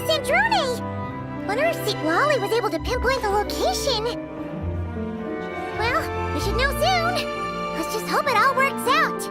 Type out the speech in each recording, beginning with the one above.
Sandrone! Wonder if St. Lolly was able to pinpoint the location. Well, we should know soon. Let's just hope it all works out.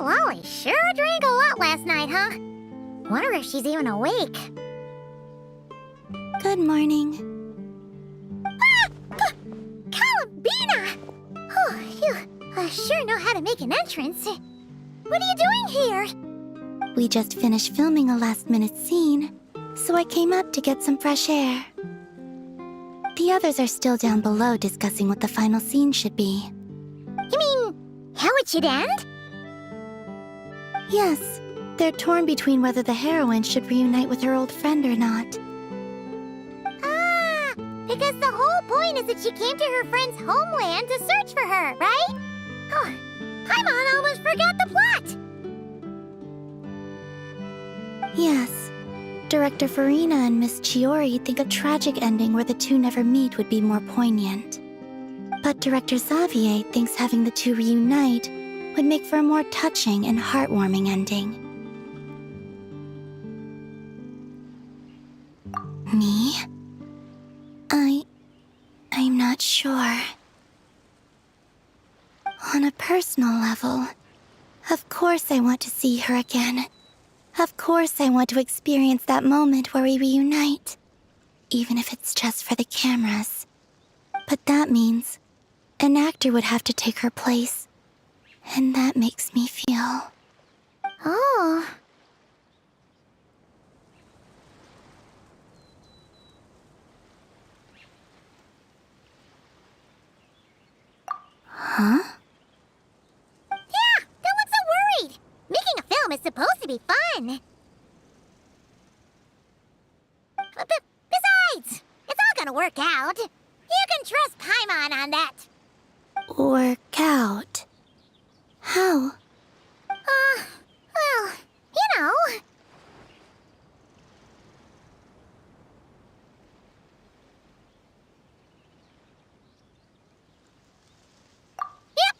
Lolly sure drank a lot last night, huh? Wonder if she's even awake. Good morning. Ah! Columbina! Oh, you sure know how to make an entrance. What are you doing here? We just finished filming a last-minute scene, so I came up to get some fresh air. The others are still down below discussing what the final scene should be. You mean, how it should end? Yes, they're torn between whether the heroine should reunite with her old friend or not. Ah, because the whole point is that she came to her friend's homeland to search for her, right? Oh, Paimon almost forgot the plot! Yes, Director Farina and Miss Chiori think a tragic ending where the two never meet would be more poignant. But Director Xavier thinks having the two reunite would make for a more touching and heartwarming ending. Me? I'm not sure. On a personal level, of course I want to see her again. Of course I want to experience that moment where we reunite, even if it's just for the cameras. But that means an actor would have to take her place. And that makes me feel... Oh. Huh? Yeah, don't look so worried. Making a film is supposed to be fun. Besides, it's all gonna work out. You can trust Paimon on that. Work out? How? Well, you know. Yep,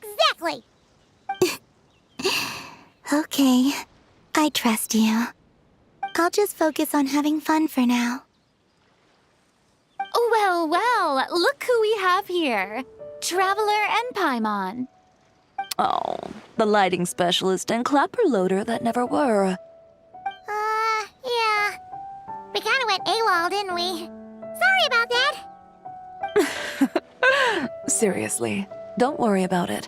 exactly. Okay, I trust you. I'll just focus on having fun for now. Well, well, look who we have here. Traveler and Paimon. Oh, the lighting specialist and clapper loader that never were. Yeah. We kinda went AWOL, didn't we? Sorry about that. Seriously, don't worry about it.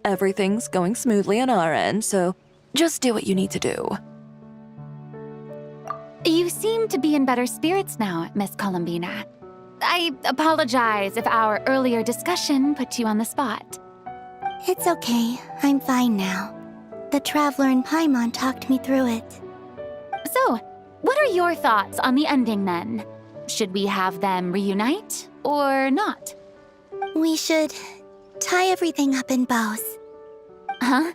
Everything's going smoothly on our end, so just do what you need to do. You seem to be in better spirits now, Miss Columbina. I apologize if our earlier discussion put you on the spot. It's okay, I'm fine now. The Traveler and Paimon talked me through it. So, what are your thoughts on the ending then? Should we have them reunite, or not? We should tie everything up in bows. Huh?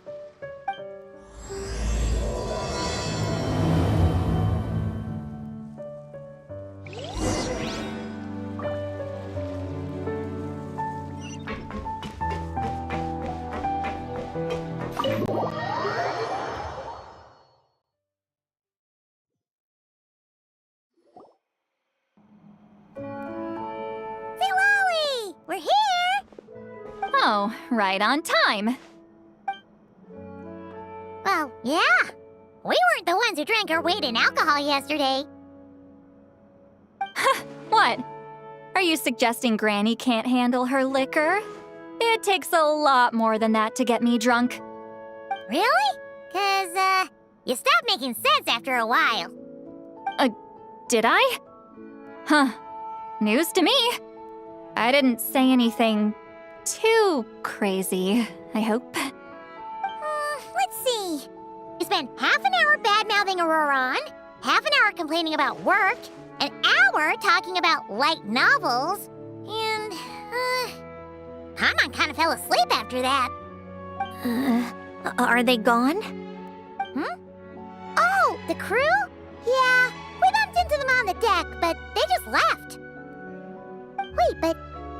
We're here! Oh, right on time. Well, yeah. We weren't the ones who drank our weight in alcohol yesterday. What? Are you suggesting Granny can't handle her liquor? It takes a lot more than that to get me drunk. Really? 'Cause, you stopped making sense after a while. Did I? Huh. News to me. I didn't say anything too crazy, I hope. Let's see. You spent half an hour bad-mouthing Auroron, half an hour complaining about work, an hour talking about light novels, and, Paimon kind of fell asleep after that. Are they gone? Oh, the crew? Yeah, we bumped into them on the deck, but they just left. Wait, but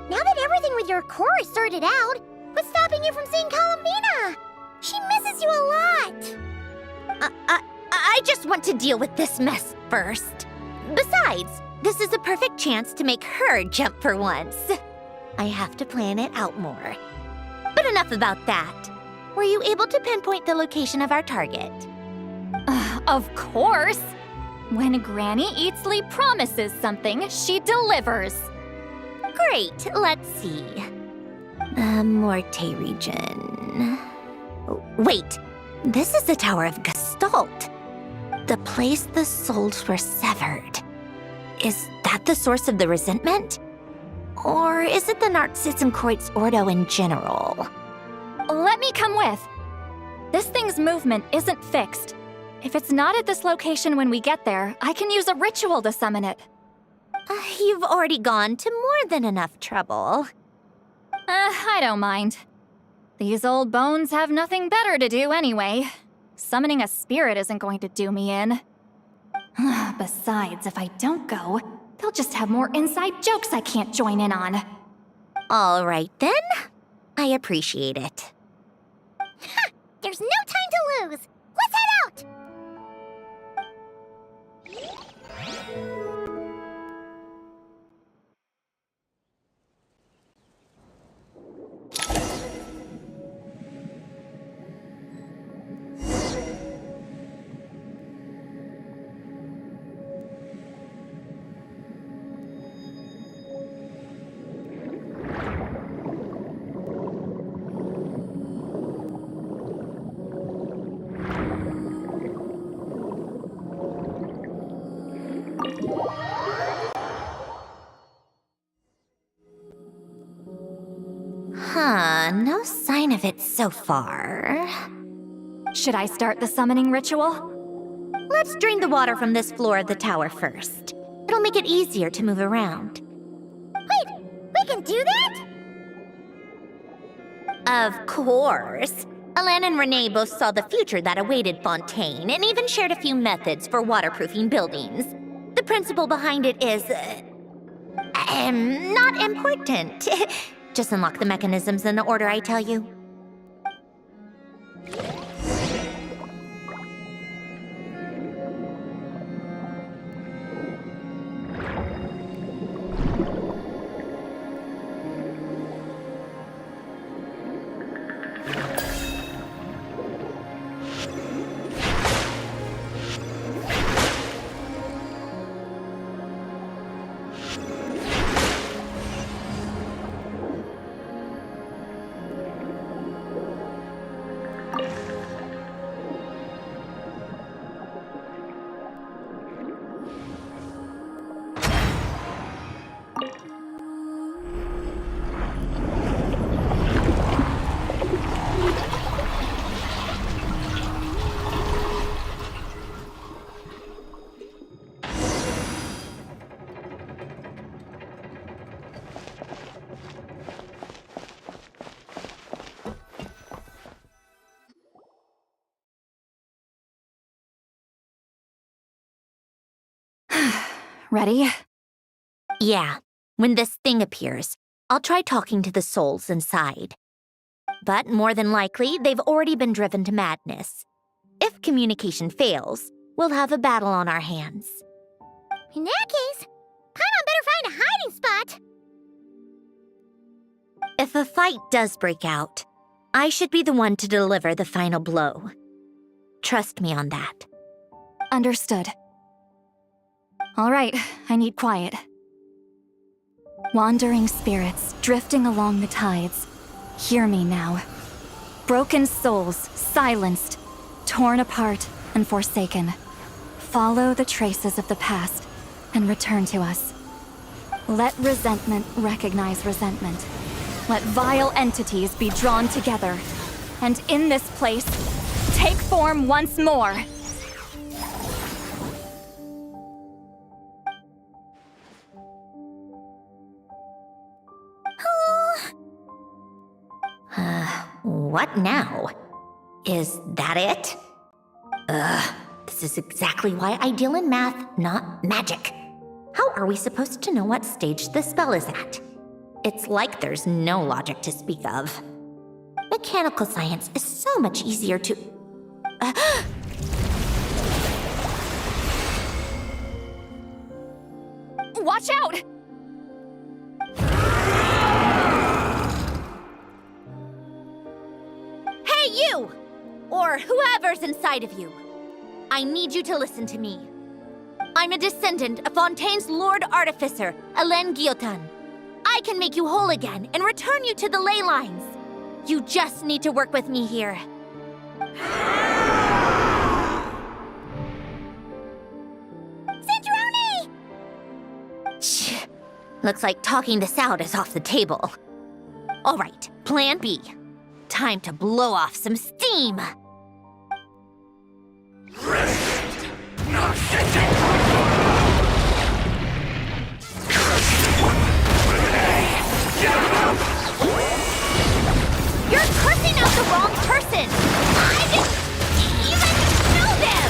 now that everything with your core is sorted out, what's stopping you from seeing Columbina? She misses you a lot. I just want to deal with this mess first. Besides, this is a perfect chance to make her jump for once. I have to plan it out more. But enough about that. Were you able to pinpoint the location of our target? Of course! When Granny Eatsley promises something, she delivers. Great, let's see. The Morte region. Wait, this is the Tower of Gestalt. The place the souls were severed. Is that the source of the resentment? Or is it the Narcissenkreuz Ordo in general? Let me come with. This thing's movement isn't fixed. If it's not at this location when we get there, I can use a ritual to summon it. You've already gone to more than enough trouble. I don't mind. These old bones have nothing better to do anyway. Summoning a spirit isn't going to do me in. Besides, if I don't go, they'll just have more inside jokes I can't join in on. All right then. I appreciate it. There's no time to lose. Let's head out. No sign of it so far. Should I start the summoning ritual? Let's drain the water from this floor of the tower first. It'll make it easier to move around. Wait, we can do that? Of course. Alan and Renee both saw the future that awaited Fontaine and even shared a few methods for waterproofing buildings. The principle behind it is... not important. Just unlock the mechanisms in the order I tell you. Ready? Yeah, when this thing appears, I'll try talking to the souls inside. But more than likely, they've already been driven to madness. If communication fails, we'll have a battle on our hands. In that case, Paimon better find a hiding spot. If a fight does break out, I should be the one to deliver the final blow. Trust me on that. Understood. All right, I need quiet. Wandering spirits, drifting along the tides. Hear me now. Broken souls, silenced, torn apart, and forsaken. Follow the traces of the past, and return to us. Let resentment recognize resentment. Let vile entities be drawn together. And in this place, take form once more. What now? Is that it? Ugh, this is exactly why I deal in math, not magic. How are we supposed to know what stage the spell is at? It's like there's no logic to speak of. Mechanical science is so much easier to... Watch out! Hey, you! Or whoever's inside of you. I need you to listen to me. I'm a descendant of Fontaine's Lord Artificer, Alain Guillotin. I can make you whole again and return you to the ley lines. You just need to work with me here. Cedrone! Shh. Looks like talking this out is off the table. All right, plan B. Time to blow off some steam. You're cursing out the wrong person! I didn't even know them!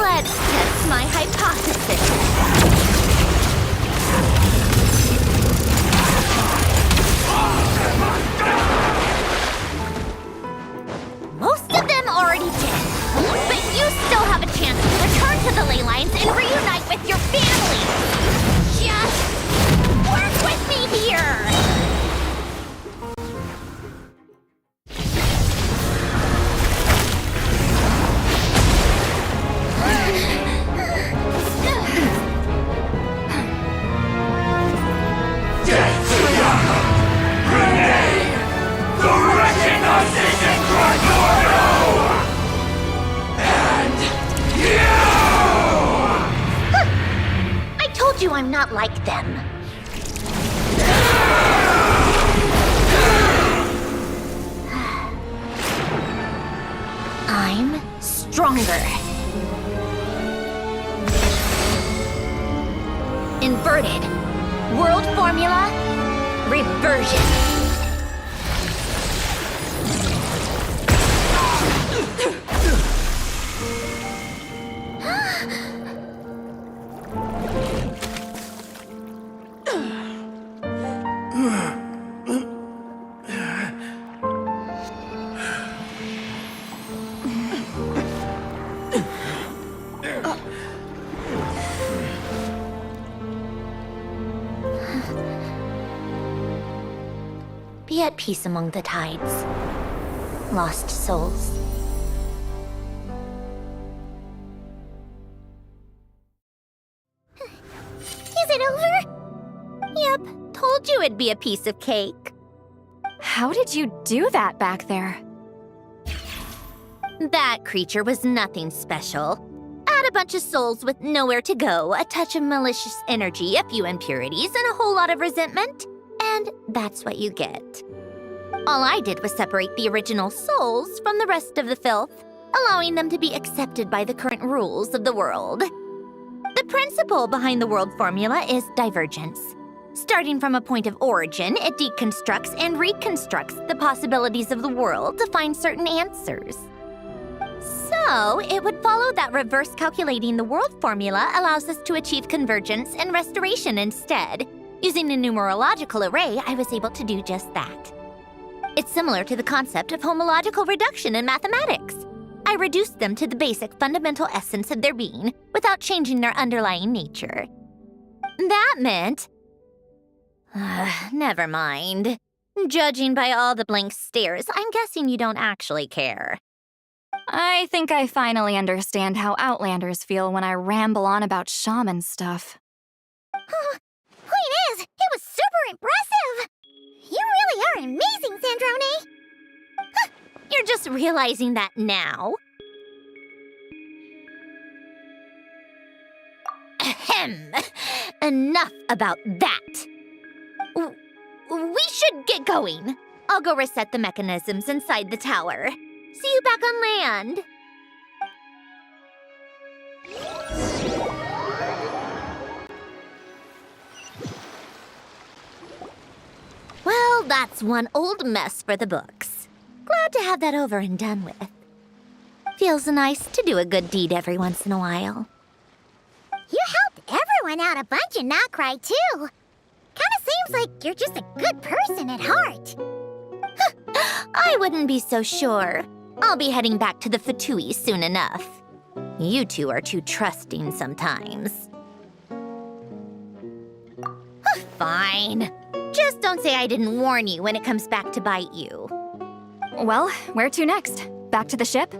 Let's test my hypothesis. Most of them already did, but you still have a chance to return to the ley lines and reunite with your family. Just work with me here. I told you I'm not like them. I'm stronger. Inverted. World formula. Reversion. Be at peace among the tides. Lost souls. Is it over? Yep, told you it'd be a piece of cake. How did you do that back there? That creature was nothing special. Add a bunch of souls with nowhere to go, a touch of malicious energy, a few impurities, and a whole lot of resentment. And that's what you get. All I did was separate the original souls from the rest of the filth, allowing them to be accepted by the current rules of the world. The principle behind the world formula is divergence. Starting from a point of origin, it deconstructs and reconstructs the possibilities of the world to find certain answers. So, it would follow that reverse calculating the world formula allows us to achieve convergence and restoration instead. Using a numerological array, I was able to do just that. It's similar to the concept of homological reduction in mathematics. I reduced them to the basic fundamental essence of their being without changing their underlying nature. That meant... never mind. Judging by all the blank stares, I'm guessing you don't actually care. I think I finally understand how Outlanders feel when I ramble on about shaman stuff. Point is, it was super impressive! You really are amazing, Sandrone! You're just realizing that now? Ahem. Enough about that. We should get going. I'll go reset the mechanisms inside the tower. See you back on land. Well, that's one old mess for the books. Glad to have that over and done with. Feels nice to do a good deed every once in a while. You helped everyone out a bunch and not cry, too. Kinda seems like you're just a good person at heart. I wouldn't be so sure. I'll be heading back to the Fatui soon enough. You two are too trusting sometimes. Fine. Just don't say I didn't warn you when it comes back to bite you. Well, where to next? Back to the ship?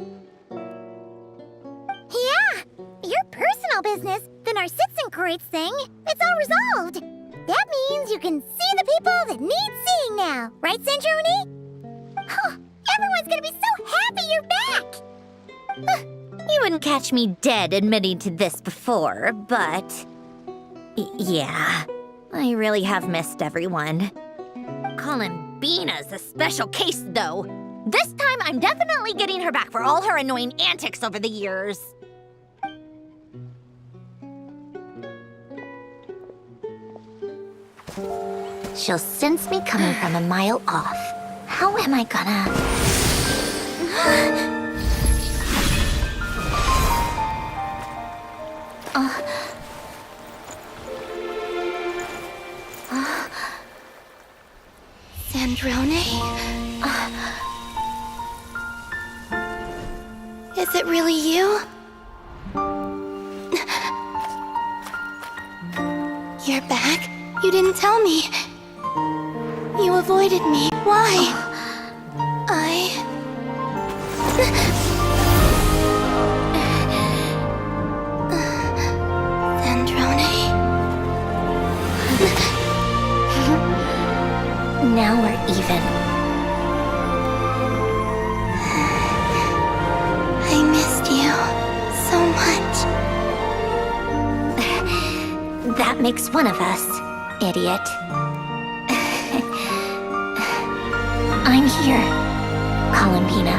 Yeah, your personal business, the Narcitzenkreuz thing, it's all resolved. That means you can see the people that need seeing now, right, Centroni? Huh, everyone's gonna be so happy you're back! You wouldn't catch me dead admitting to this before, but... yeah, I really have missed everyone. Columbina's a special case, though. This time, I'm definitely getting her back for all her annoying antics over the years. She'll sense me coming from a mile off. How am I gonna... Sandrone? Is it really you? You're back? You didn't tell me. You avoided me. Why? Sandrone? Now we're even. I missed you so much. That makes one of us, idiot. I'm here, Columbina.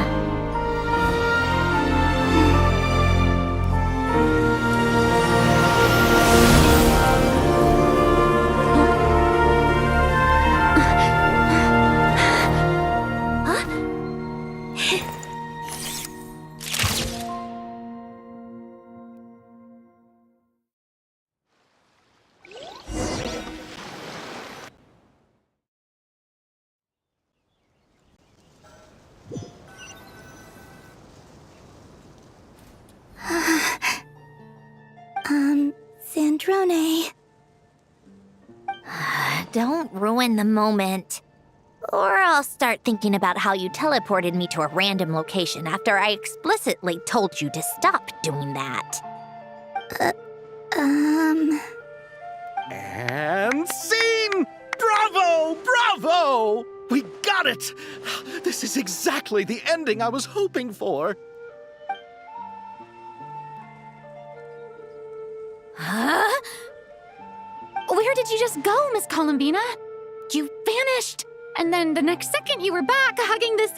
Sandrone. Don't ruin the moment. Or I'll start thinking about how you teleported me to a random location after I explicitly told you to stop doing that. And scene! Bravo! Bravo! We got it! This is exactly the ending I was hoping for. Huh? Where did you just go, Miss Columbina? You vanished! And then the next second you were back hugging this,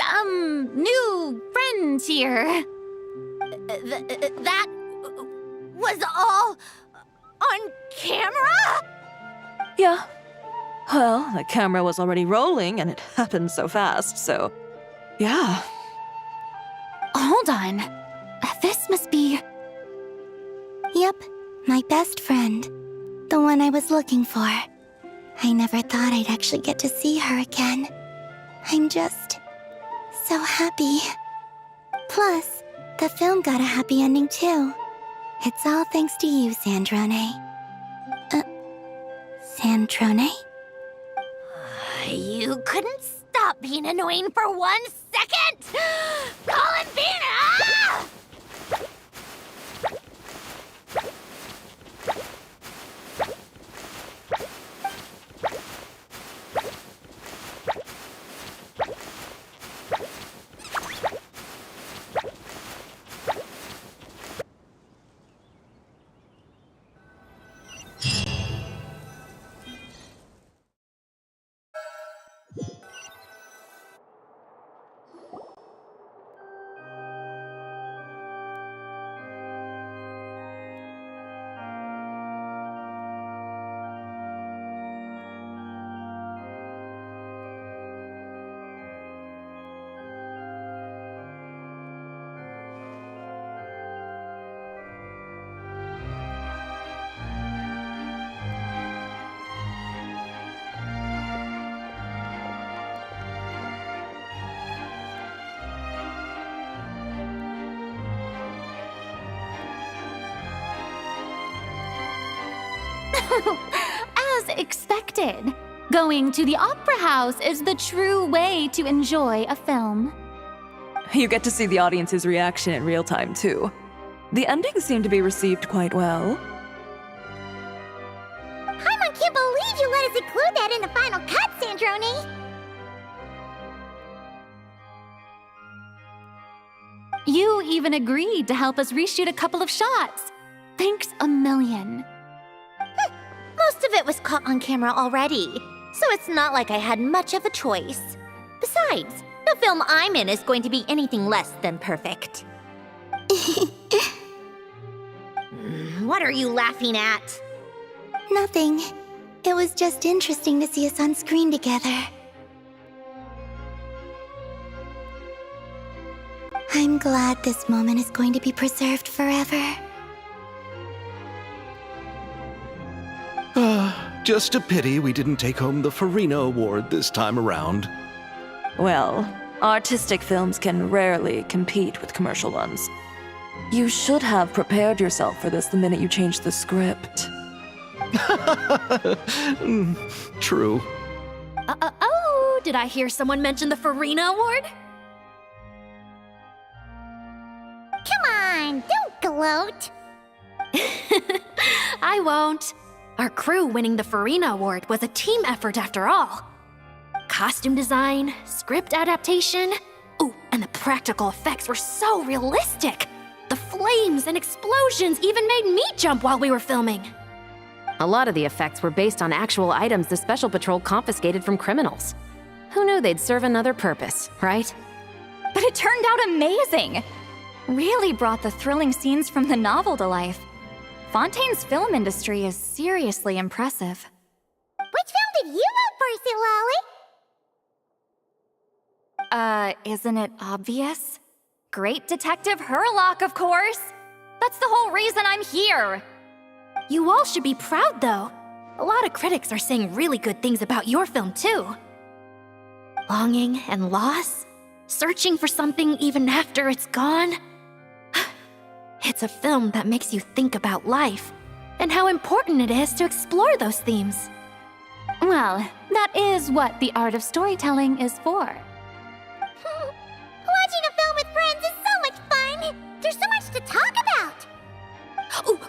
new friend here. That was all on camera? Yeah. Well, the camera was already rolling and it happened so fast, so... yeah. Hold on. This must be... Yep, my best friend. The one I was looking for. I never thought I'd actually get to see her again. I'm just... so happy. Plus, the film got a happy ending too. It's all thanks to you, Sandrone. Sandrone? You couldn't stop being annoying for 1 second? Columbina! As expected, going to the opera house is the true way to enjoy a film. You get to see the audience's reaction in real time, too. The ending seemed to be received quite well. Paimon can't believe you let us include that in the final cut, Sandrone! You even agreed to help us reshoot a couple of shots. Thanks a million. Most of it was caught on camera already, so it's not like I had much of a choice. Besides, the film I'm in is going to be anything less than perfect. What are you laughing at? Nothing. It was just interesting to see us on screen together. I'm glad this moment is going to be preserved forever. Just a pity we didn't take home the Farina Award this time around. Well, artistic films can rarely compete with commercial ones. You should have prepared yourself for this the minute you changed the script. True. Oh, did I hear someone mention the Farina Award? Come on, don't gloat! I won't. Our crew winning the Farina Award was a team effort after all. Costume design, script adaptation. Ooh, and the practical effects were so realistic. The flames and explosions even made me jump while we were filming. A lot of the effects were based on actual items the Special Patrol confiscated from criminals. Who knew they'd serve another purpose, right? But it turned out amazing! Really brought the thrilling scenes from the novel to life. Fontaine's film industry is seriously impressive. Which film did you vote for, Silali? Isn't it obvious? Great Detective Hurlock, of course! That's the whole reason I'm here! You all should be proud, though. A lot of critics are saying really good things about your film, too. Longing and loss? Searching for something even after it's gone? It's a film that makes you think about life, and how important it is to explore those themes. Well, that is what the art of storytelling is for. Watching a film with friends is so much fun! There's so much to talk about!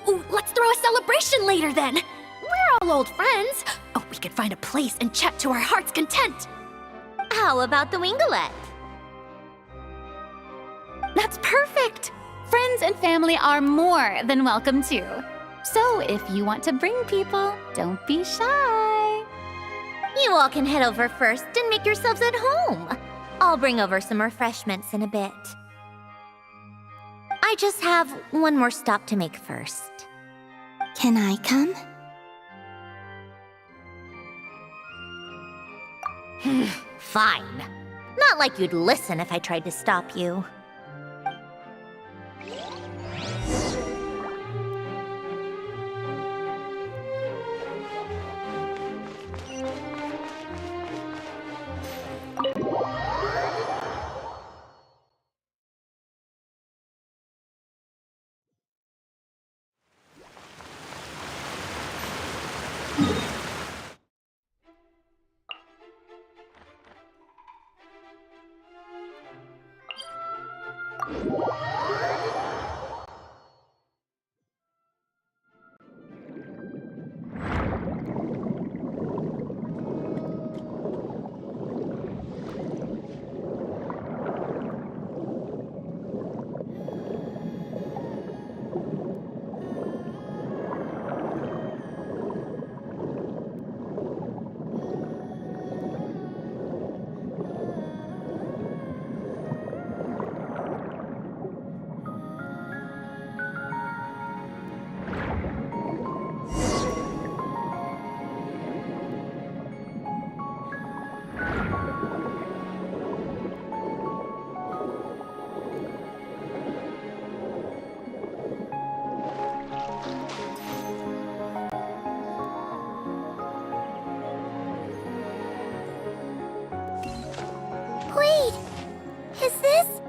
Ooh, let's throw a celebration later then! We're all old friends! Oh, we could find a place and chat to our heart's content! How about the Wingalette? That's perfect! Friends and family are more than welcome too. So if you want to bring people, don't be shy. You all can head over first and make yourselves at home. I'll bring over some refreshments in a bit. I just have one more stop to make first. Can I come? Fine. Not like you'd listen if I tried to stop you. Wait, is this?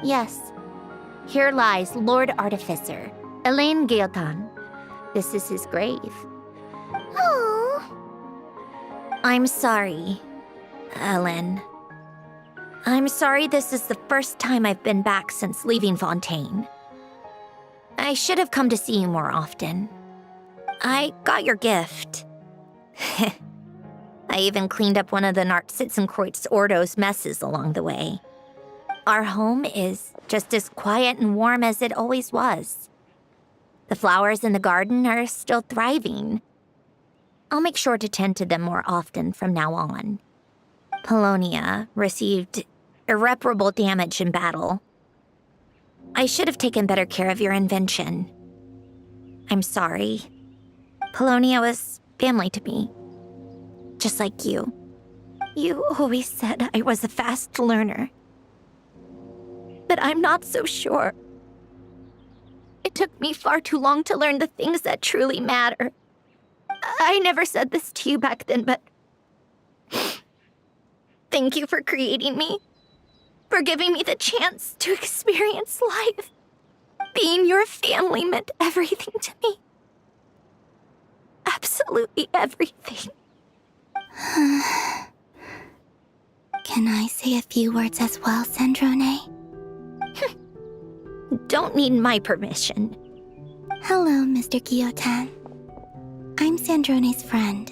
Yes. Here lies Lord Artificer, Elaine Gaeltan. This is his grave. Oh. I'm sorry, Ellen. I'm sorry this is the first time I've been back since leaving Fontaine. I should have come to see you more often. I got your gift. I even cleaned up one of the Narcitzenkreuz Ordo's messes along the way. Our home is just as quiet and warm as it always was. The flowers in the garden are still thriving. I'll make sure to tend to them more often from now on. Polonia received irreparable damage in battle. I should have taken better care of your invention. I'm sorry. Polonia was family to me. Just like you. You always said I was a fast learner. But I'm not so sure. It took me far too long to learn the things that truly matter. I never said this to you back then, but thank you for creating me, for giving me the chance to experience life. Being your family meant everything to me. Absolutely everything. Can I say a few words as well, Sandrone? Don't need my permission. Hello, Mr. Guillotin. I'm Sandrone's friend.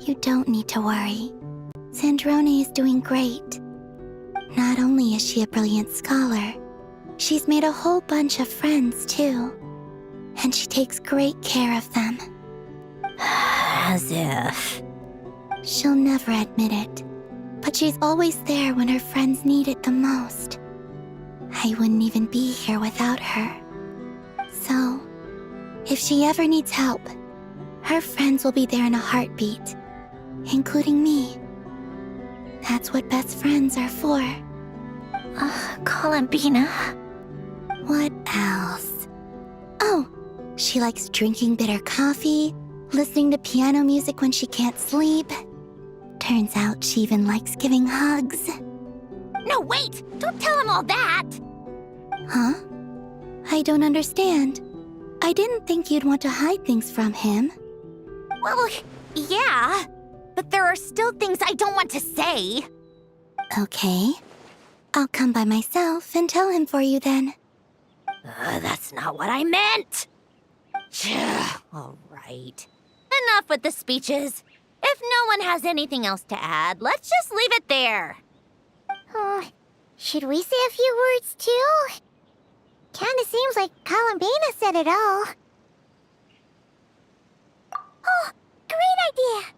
You don't need to worry. Sandrone is doing great. Not only is she a brilliant scholar, she's made a whole bunch of friends, too. And she takes great care of them. As if. She'll never admit it, but she's always there when her friends need it the most. I wouldn't even be here without her. So, if she ever needs help, her friends will be there in a heartbeat, including me. That's what best friends are for. Columbina. What else? Oh, she likes drinking bitter coffee, listening to piano music when she can't sleep. Turns out she even likes giving hugs. No, wait! Don't tell him all that! Huh? I don't understand. I didn't think you'd want to hide things from him. Well, yeah, but there are still things I don't want to say. Okay. I'll come by myself and tell him for you then. That's not what I meant. All right. Enough with the speeches. If no one has anything else to add, let's just leave it there. Should we say a few words too? Kinda seems like Columbina said it all. Oh, great idea!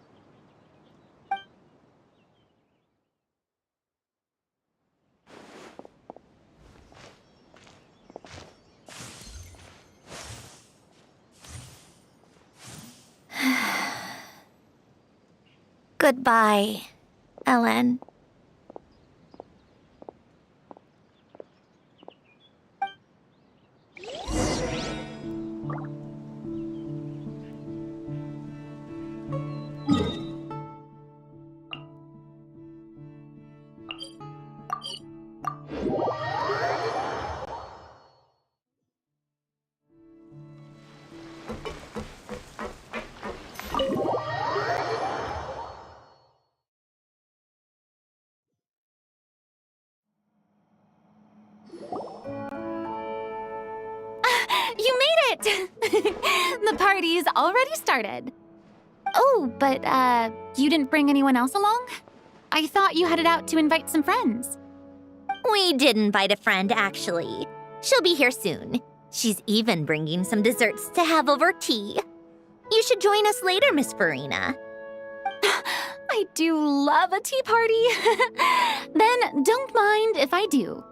Goodbye, Ellen. You made it! The party's already started. Oh, but, you didn't bring anyone else along? I thought you headed out to invite some friends. We did invite a friend, actually. She'll be here soon. She's even bringing some desserts to have over tea. You should join us later, Miss Farina. I do love a tea party. Then don't mind if I do.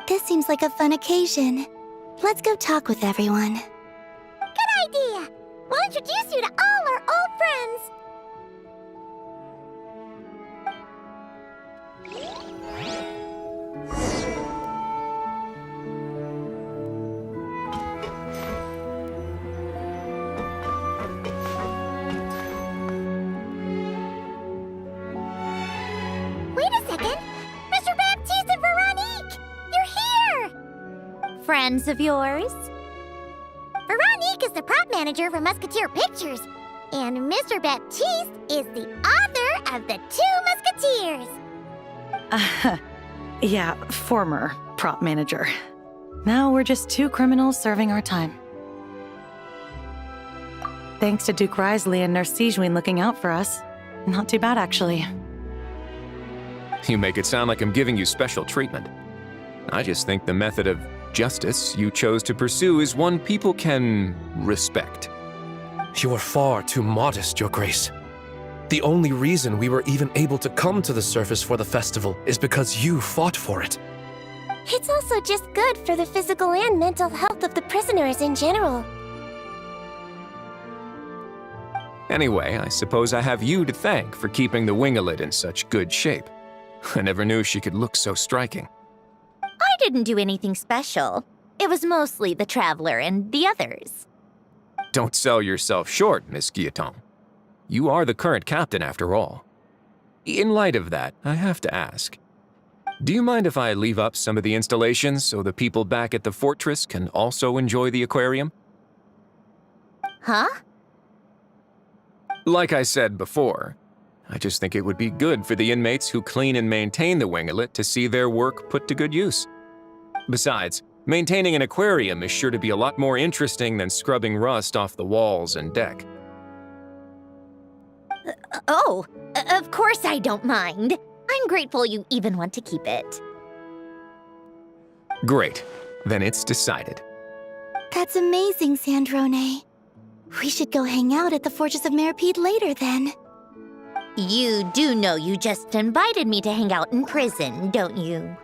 This seems like a fun occasion. Let's go talk with everyone. Good idea! We'll introduce you to all our old friends. Wait a second! Mr. Baptiste and Veronique! You're here! Friends of yours? Veronique is the prop manager for Musketeer Pictures. And Mr. Baptiste is the author of The Two Musketeers. Yeah, former prop manager. Now we're just two criminals serving our time. Thanks to Duke Risley and Nurse Sejuin looking out for us. Not too bad, actually. You make it sound like I'm giving you special treatment. I just think the method of justice you chose to pursue is one people can respect. You are far too modest, Your Grace. The only reason we were even able to come to the surface for the festival is because you fought for it. It's also just good for the physical and mental health of the prisoners in general. Anyway, I suppose I have you to thank for keeping the winglet in such good shape. I never knew she could look so striking. I didn't do anything special. It was mostly the Traveler and the others. Don't sell yourself short, Miss Guillotin. You are the current captain, after all. In light of that, I have to ask. Do you mind if I leave up some of the installations so the people back at the fortress can also enjoy the aquarium? Huh? Like I said before, I just think it would be good for the inmates who clean and maintain the winglet to see their work put to good use. Besides, maintaining an aquarium is sure to be a lot more interesting than scrubbing rust off the walls and deck. Oh, of course I don't mind. I'm grateful you even want to keep it. Great. Then it's decided. That's amazing, Sandrone. We should go hang out at the Fortress of Meripede later, then. You do know you just invited me to hang out in prison, don't you?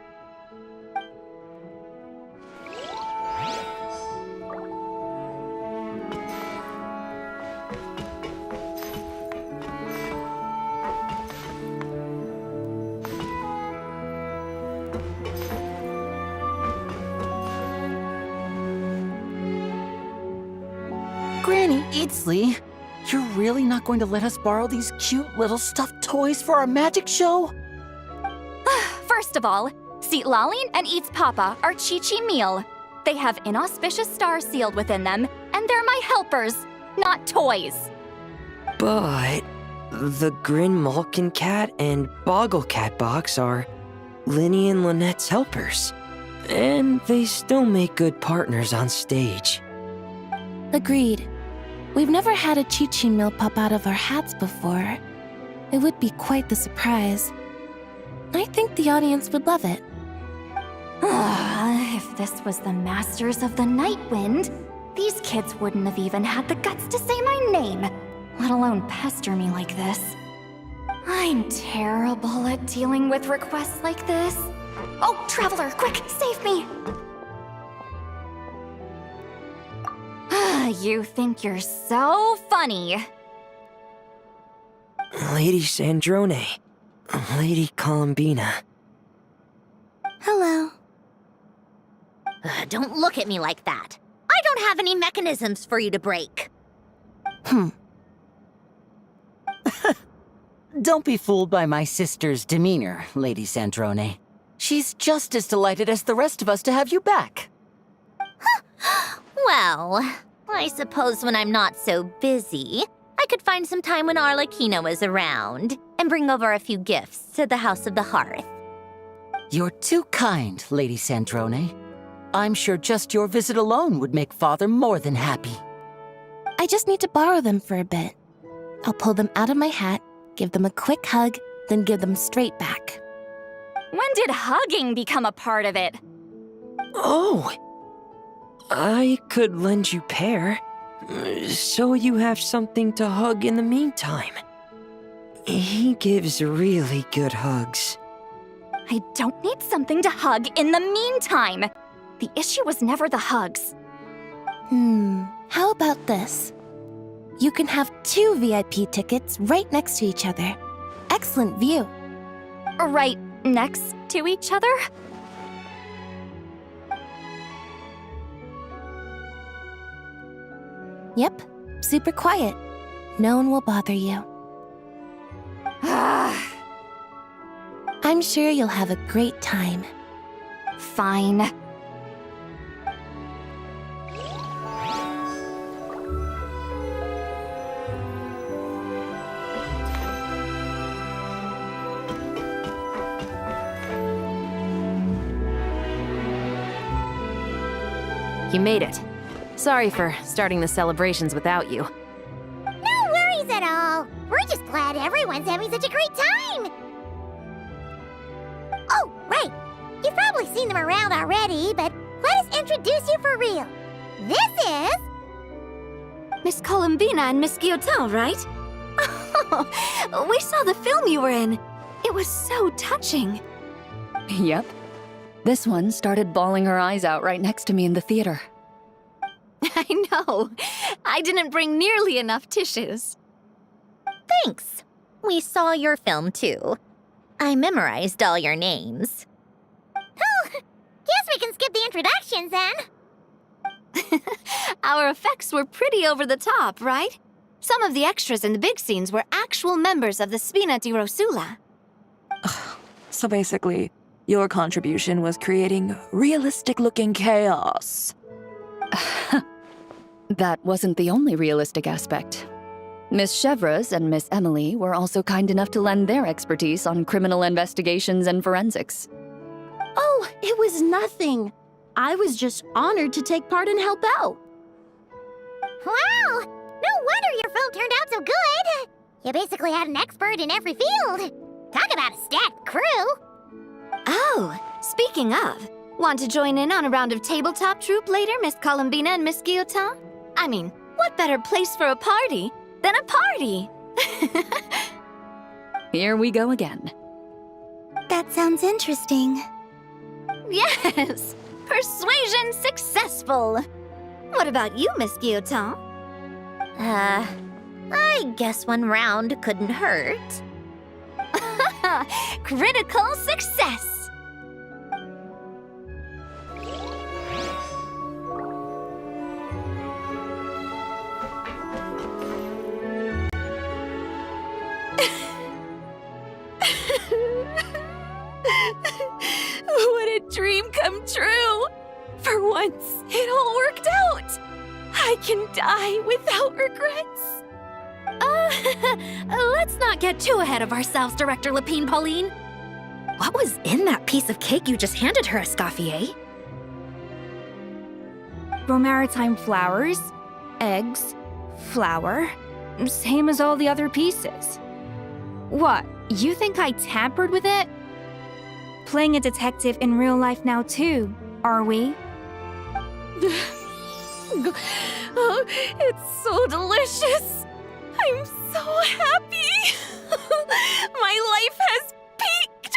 Granny Eatsley, you're really not going to let us borrow these cute little stuffed toys for our magic show? First of all, Seat Lalin and Eats Papa are Chi-Chi meal. They have inauspicious stars sealed within them, and they're my helpers, not toys. But the Grin Malkin Cat and Boggle Cat box are Linny and Lynette's helpers. And they still make good partners on stage. Agreed. We've never had a Chi-Chi meal pop out of our hats before. It would be quite the surprise. I think the audience would love it. If this was the Masters of the Night Wind, these kids wouldn't have even had the guts to say my name, let alone pester me like this. I'm terrible at dealing with requests like this. Oh, Traveler, quick, save me! You think you're so funny. Lady Sandrone, Lady Columbina. Hello. Don't look at me like that. I don't have any mechanisms for you to break. Don't be fooled by my sister's demeanor, Lady Sandrone. She's just as delighted as the rest of us to have you back. Well, I suppose when I'm not so busy, I could find some time when Arlecchino is around and bring over a few gifts to the House of the Hearth. You're too kind, Lady Sandrone. I'm sure just your visit alone would make Father more than happy. I just need to borrow them for a bit. I'll pull them out of my hat, give them a quick hug, then give them straight back. When did hugging become a part of it? Oh! I could lend you Pear, so you have something to hug in the meantime. He gives really good hugs. I don't need something to hug in the meantime. The issue was never the hugs. How about this? You can have 2 VIP tickets right next to each other. Excellent view. Right next to each other? Yep, super quiet. No one will bother you. I'm sure you'll have a great time. Fine. You made it. Sorry for starting the celebrations without you. No worries at all. We're just glad everyone's having such a great time. Oh, right. You've probably seen them around already, but let us introduce you for real. This is... Miss Columbina and Miss Guillotin, right? Oh, we saw the film you were in. It was so touching. Yep. This one started bawling her eyes out right next to me in the theater. I know. I didn't bring nearly enough tissues. Thanks. We saw your film too. I memorized all your names. Oh, guess we can skip the introductions then. Our effects were pretty over the top, right? Some of the extras in the big scenes were actual members of the Spina di Rosula. So basically, your contribution was creating realistic-looking chaos. That wasn't the only realistic aspect. Miss Chevres and Miss Emily were also kind enough to lend their expertise on criminal investigations and forensics. Oh, it was nothing. I was just honored to take part and help out. Wow! No wonder your film turned out so good. You basically had an expert in every field. Talk about a stacked crew. Oh, speaking of, want to join in on a round of tabletop troupe later, Miss Columbina and Miss Guillotin? I mean, what better place for a party than a party? Here we go again. That sounds interesting. Yes! Persuasion successful! What about you, Miss Guillotin? I guess one round couldn't hurt. Critical success! What a dream come true! For once, it all worked out! I can die without regrets. Let's not get too ahead of ourselves, Director Lapine Pauline. What was in that piece of cake you just handed her, Escoffier? Bromaritime flowers, eggs, flour, same as all the other pieces. What, you think I tampered with it? Playing a detective in real life now too, are we? Oh, it's so delicious! I'm so happy! My life has peaked!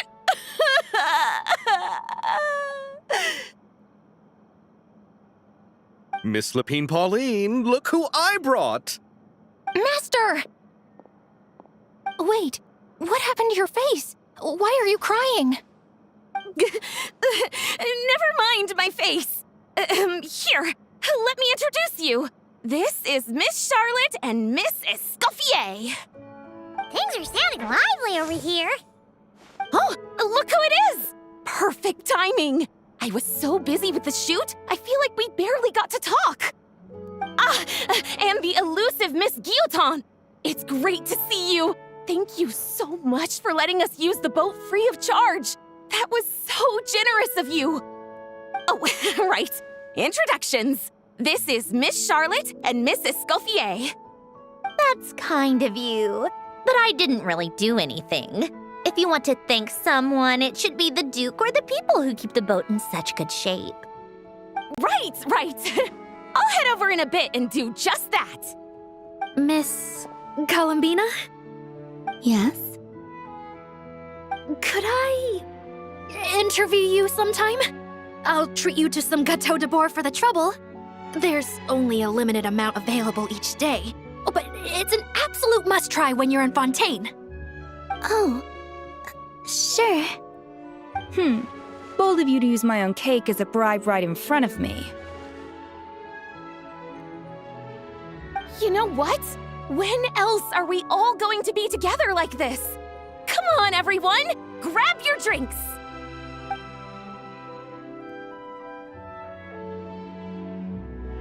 Miss Lapine Pauline, look who I brought! Master! Wait, what happened to your face? Why are you crying? Never mind my face. Here, let me introduce you. This is Miss Charlotte and Miss Escoffier. Things are sounding lively over here. Oh, look who it is! Perfect timing. I was so busy with the shoot, I feel like we barely got to talk. And the elusive Miss Guillotin. It's great to see you. Thank you so much for letting us use the boat free of charge. That was so generous of you. Oh, right. Introductions. This is Miss Charlotte and Miss Escoffier. That's kind of you, but I didn't really do anything. If you want to thank someone, it should be the Duke or the people who keep the boat in such good shape. Right. I'll head over in a bit and do just that. Miss Columbina? Yes? Could I interview you sometime? I'll treat you to some gâteau de bois for the trouble. There's only a limited amount available each day. Oh, but it's an absolute must-try when you're in Fontaine. Oh, sure. Bold of you to use my own cake as a bribe right in front of me. You know what? When else are we all going to be together like this? Come on, everyone! Grab your drinks!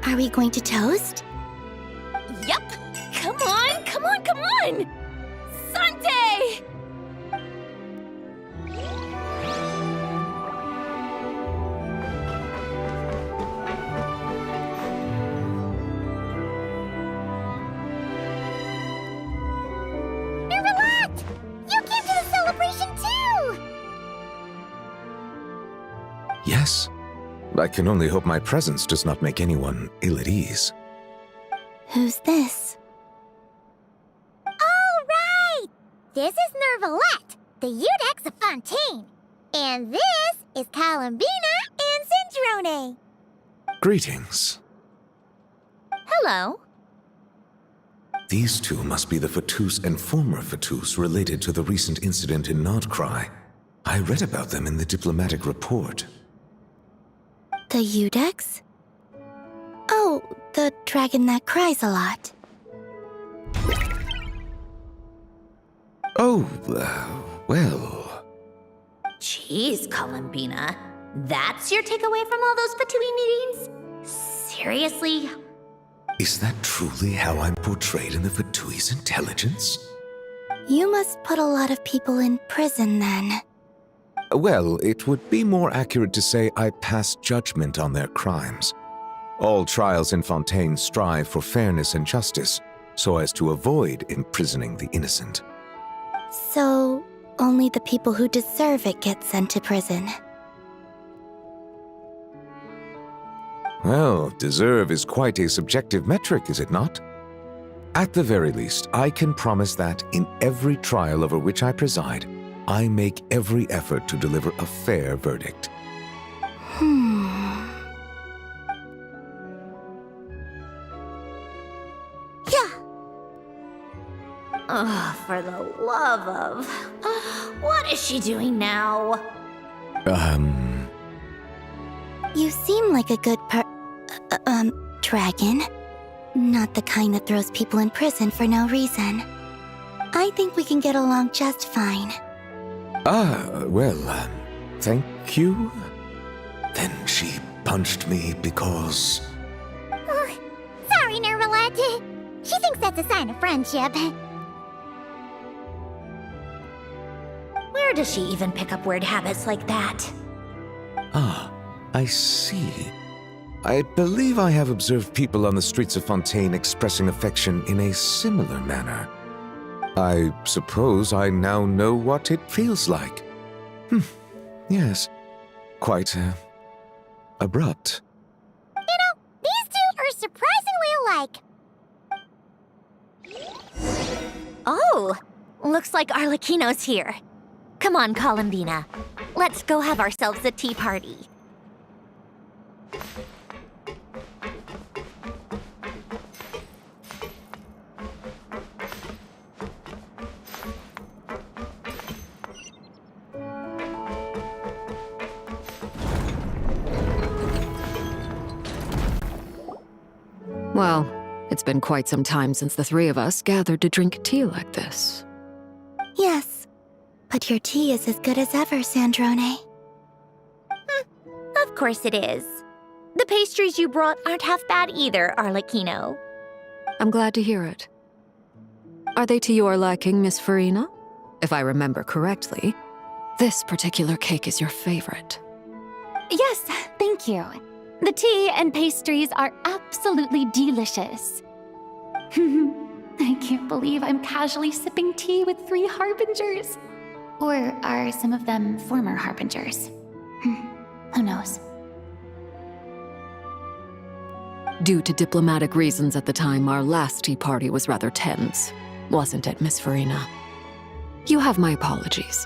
Are we going to toast? Yup! Come on! Sante! Yes. I can only hope my presence does not make anyone ill at ease. Who's this? All right! This is Nervalette, the Udex of Fontaine. And this is Columbina and Cendrone. Greetings. Hello. These two must be the Fatus and former Fatus related to the recent incident in Nodcry. I read about them in the diplomatic report. The Udex? Oh, the dragon that cries a lot. Oh, well... Jeez, Columbina. That's your takeaway from all those Fatui meetings? Seriously? Is that truly how I'm portrayed in the Fatui's intelligence? You must put a lot of people in prison then. Well, it would be more accurate to say I pass judgment on their crimes. All trials in Fontaine strive for fairness and justice, so as to avoid imprisoning the innocent. So, only the people who deserve it get sent to prison. Well, deserve is quite a subjective metric, is it not? At the very least, I can promise that in every trial over which I preside, I make every effort to deliver a fair verdict. Yeah. Ugh, for the love of... what is she doing now? You seem like a good dragon. Not the kind that throws people in prison for no reason. I think we can get along just fine. Well, thank you. Then she punched me because... Oh, sorry, Nervalette. She thinks that's a sign of friendship. Where does she even pick up weird habits like that? Ah, I see. I believe I have observed people on the streets of Fontaine expressing affection in a similar manner. I suppose I now know what it feels like. Yes. Quite, abrupt. You know, these two are surprisingly alike. Oh, looks like Arlecchino's here. Come on, Columbina. Let's go have ourselves a tea party. Well, it's been quite some time since the three of us gathered to drink tea like this. Yes, but your tea is as good as ever, Cendrone. Of course it is. The pastries you brought aren't half bad either, Arlecchino. I'm glad to hear it. Are they to your liking, Miss Farina? If I remember correctly, this particular cake is your favorite. Yes, thank you. The tea and pastries are absolutely delicious. I can't believe I'm casually sipping tea with 3 harbingers. Or are some of them former harbingers? Who knows? Due to diplomatic reasons at the time, our last tea party was rather tense, wasn't it, Miss Farina? You have my apologies.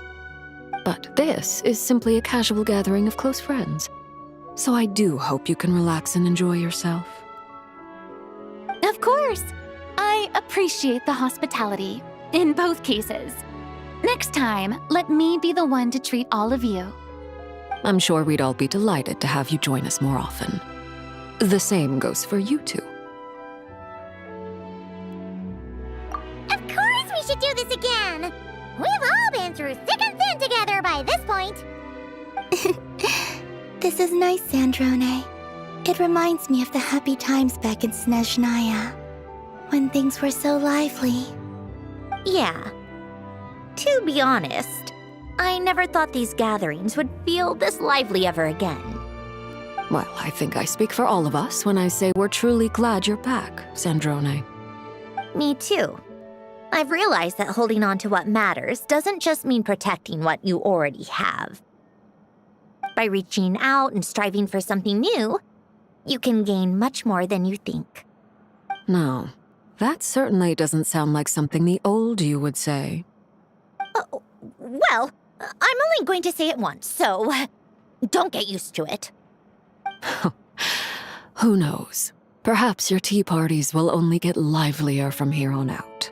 But this is simply a casual gathering of close friends. So I do hope you can relax and enjoy yourself. Of course! I appreciate the hospitality, in both cases. Next time, let me be the one to treat all of you. I'm sure we'd all be delighted to have you join us more often. The same goes for you two. Of course we should do this again! We've all been through thick and thin together by this point. This is nice, Cendrone. It reminds me of the happy times back in Snezhnaya, when things were so lively. Yeah. To be honest, I never thought these gatherings would feel this lively ever again. Well, I think I speak for all of us when I say we're truly glad you're back, Cendrone. Me too. I've realized that holding on to what matters doesn't just mean protecting what you already have. By reaching out and striving for something new, you can gain much more than you think. No, that certainly doesn't sound like something the old you would say. Well, I'm only going to say it once, so don't get used to it. Who knows? Perhaps your tea parties will only get livelier from here on out.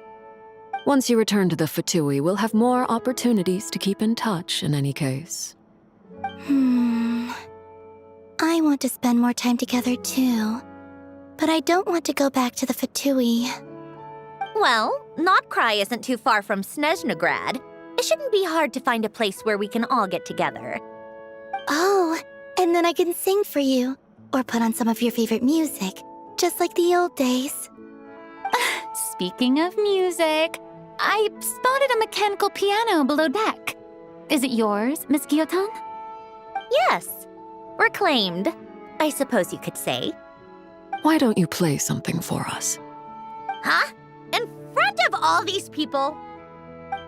Once you return to the Fatui, we'll have more opportunities to keep in touch in any case. I want to spend more time together too. But I don't want to go back to the Fatui. Well, Notcry isn't too far from Snezhnograd. It shouldn't be hard to find a place where we can all get together. Oh, and then I can sing for you. Or put on some of your favorite music. Just like the old days. Speaking of music, I spotted a mechanical piano below deck. Is it yours, Miss Guillotin? Yes. Reclaimed, I suppose you could say. Why don't you play something for us? Huh? In front of all these people?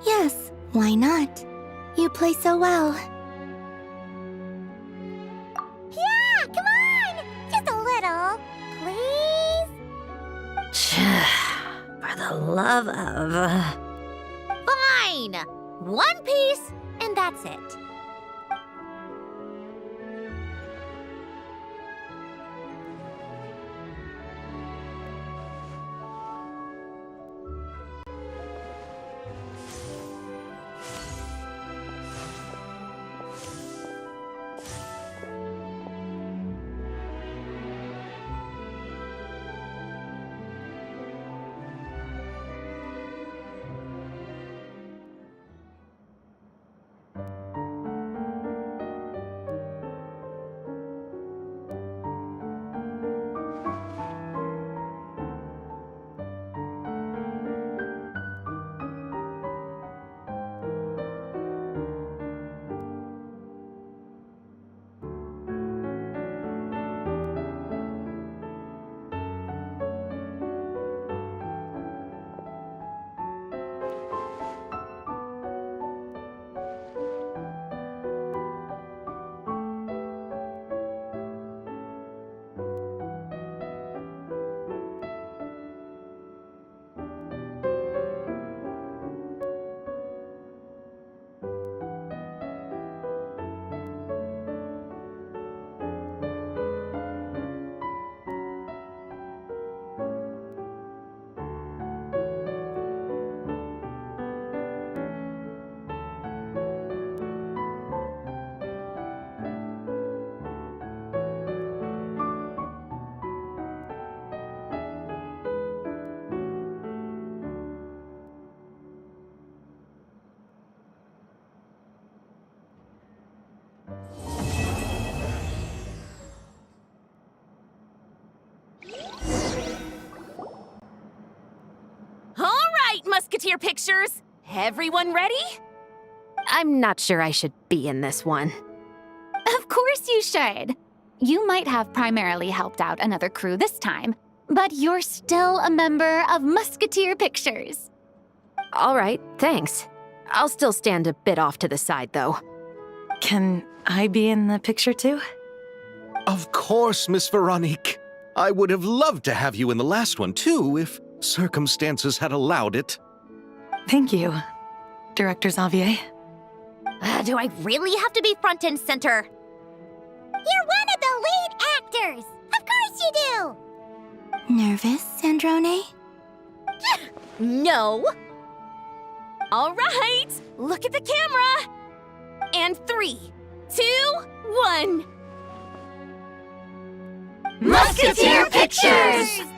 Yes, why not? You play so well. Yeah, come on! Just a little, please? For the love of... Fine! One piece, and that's it. Musketeer pictures. Everyone ready? I'm not sure I should be in this one. Of course you should. You might have primarily helped out another crew this time, but you're still a member of Musketeer Pictures. All right, thanks. I'll still stand a bit off to the side, though. Can I be in the picture too? Of course, Miss Veronique. I would have loved to have you in the last one too, if circumstances had allowed it. Thank you, Director Xavier. Do I really have to be front and center? You're one of the lead actors! Of course you do! Nervous, Sandrone? No! All right, look at the camera! And 3, 2, 1... Musketeer Pictures!